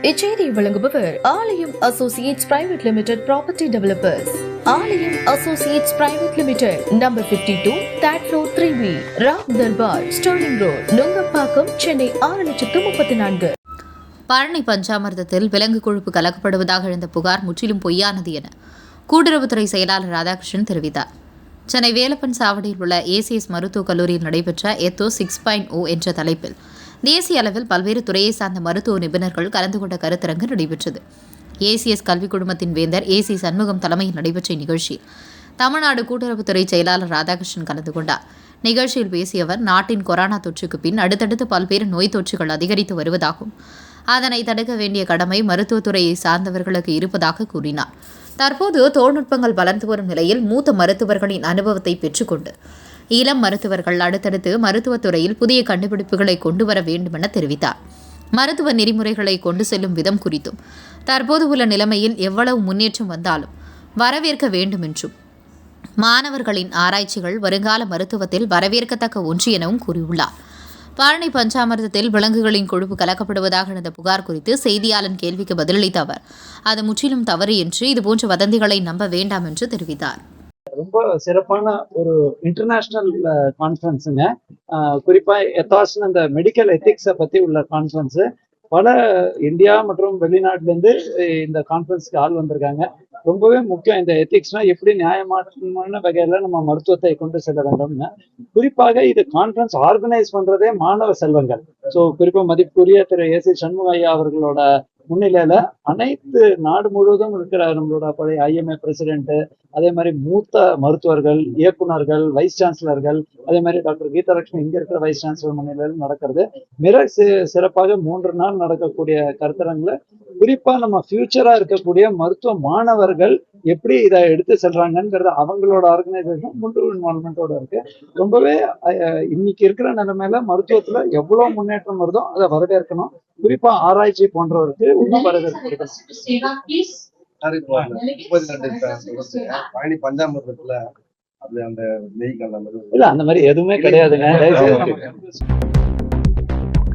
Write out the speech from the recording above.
இச்செய்தியை வழங்குபவர் Aalayam associates private limited property developers. Aalayam associates private limited, number 52, third floor, 3B, Ram Darbar, sterling road, Nungambakkam, Chennai 6,34,000. Palani பஞ்சாமிர்தத்தில் விலங்கு கொழுப்பு கலக்கப்படுவதாக எழுந்த புகார் முற்றிலும் பொய்யானது என கூட்டுறவுத்துறை செயலாளர் ராதாகிருஷ்ணன் தெரிவித்தார். சென்னை வேலப்பன் சாவடியில் உள்ள ஏசிஎஸ் மருத்துவக் கல்லூரியில் நடைபெற்ற எத்தோ 6.0 என்ற தலைப்பில் தேசிய அளவில் பல்வேறு துறையை சார்ந்த மருத்துவ நிபுணர்கள் கலந்து கொண்ட கருத்தரங்கு நடைபெற்றது. ஏசிஎஸ் கல்விக் குழுமத்தின் வேந்தர் ஏசி சண்முகம் தலைமையில் நடைபெற்ற நிகழ்ச்சியில் தமிழ்நாடு கூட்டுறவுத்துறை செயலாளர் ராதாகிருஷ்ணன் கலந்து கொண்டார். நிகழ்ச்சியில் பேசிய அவர், நாட்டின் கொரோனா தொற்றுக்கு பின் அடுத்தடுத்து பல்வேறு நோய் தொற்றுகள் அதிகரித்து வருவதாகவும் அதனை தடுக்க வேண்டிய கடமை மருத்துவத்துறையை சார்ந்தவர்களுக்கு இருப்பதாக கூறினார். தற்போது தொழில்நுட்பங்கள் வளர்ந்து வரும் நிலையில் மூத்த மருத்துவர்களின் அனுபவத்தை பெற்றுக்கொண்டு இளம் மருத்துவர்கள் அடுத்தடுத்து மருத்துவத்துறையில் புதிய கண்டுபிடிப்புகளை கொண்டு வர வேண்டும் என தெரிவித்தார். மருத்துவ நெறிமுறைகளை கொண்டு செல்லும் விதம் குறித்தும் தற்போது உள்ள நிலைமையில் எவ்வளவு முன்னேற்றம் வந்தாலும் வரவேற்க வேண்டும் என்றும், மாணவர்களின் ஆராய்ச்சிகள் வருங்கால மருத்துவத்தில் வரவேற்கத்தக்க ஒன்று எனவும் கூறியுள்ளார். பழனி பஞ்சாமிர்தத்தில் விலங்குகளின் கொழுப்பு கலக்கப்படுவதாக எழுந்த புகார் குறித்து செய்தியாளன் கேள்விக்கு பதிலளித்த அவர், அது முற்றிலும் தவறு என்று, இதுபோன்ற வதந்திகளை நம்ப வேண்டாம் என்று தெரிவித்தார். ரொம்ப சிறப்பான ஒரு இன்டர்நேஷனல் கான்ஃபரன்ஸுங்க. குறிப்பா எத்தாஸ்னு அந்த மெடிக்கல் எத்திக்ஸை பத்தி உள்ள கான்ஃபரன்ஸு. பல இந்தியா மற்றும் வெளிநாட்டுலேருந்து இந்த கான்ஃபரன்ஸ்க்கு ஆள் வந்திருக்காங்க. ரொம்பவே முக்கியம் இந்த எத்திக்ஸ்னா எப்படி நியாயமான வகையில நம்ம மருத்துவத்தை கொண்டு செல்ல வேண்டும்னு. குறிப்பாக இது கான்ஃபரன்ஸ் ஆர்கனைஸ் பண்றதே மாணவ செல்வங்கள். ஸோ குறிப்பா மதிப்புக்குரிய திரு ஏசி சண்முக ஐயா அவர்களோட முன்னிலையில அனைத்து நாடு முழுவதும் இருக்கிற நம்மளோட பழைய IMA பிரசிடென்ட், அதே மாதிரி மூத்த மருத்துவர்கள், இயக்குநர்கள், வைஸ் சான்சலர்கள், அதே மாதிரி டாக்டர் கீதாலட்சுமி இங்க இருக்கிற வைஸ் சான்சலர் முன்னிலையில் நடக்கிறது. மிக சிறப்பாக 3 நாள் நடக்கக்கூடிய கருத்தரங்குல குறிப்பா நம்ம ஃபியூச்சரா இருக்கக்கூடிய மருத்துவ மாணவர்கள் எப்படி இதை எடுத்து செல்றாங்கிறது அவங்களோட ஆர்கனைசேஷன் முழு இன்வால்மெண்டோட இருக்கு. ரொம்பவே இன்னைக்கு இருக்கிற நிலைமையில மருத்துவத்துல எவ்வளவு முன்னேற்றம் வருதோ அதை வரவேற்கணும். குறிப்பா ஆராய்ச்சி போன்றவருக்கு இன்னும் வரவேற்க. பழனி பஞ்சாமிர்தத்துல அது அந்த நெய் கலந்த இல்ல, அந்த மாதிரி எதுவுமே கிடையாதுங்க.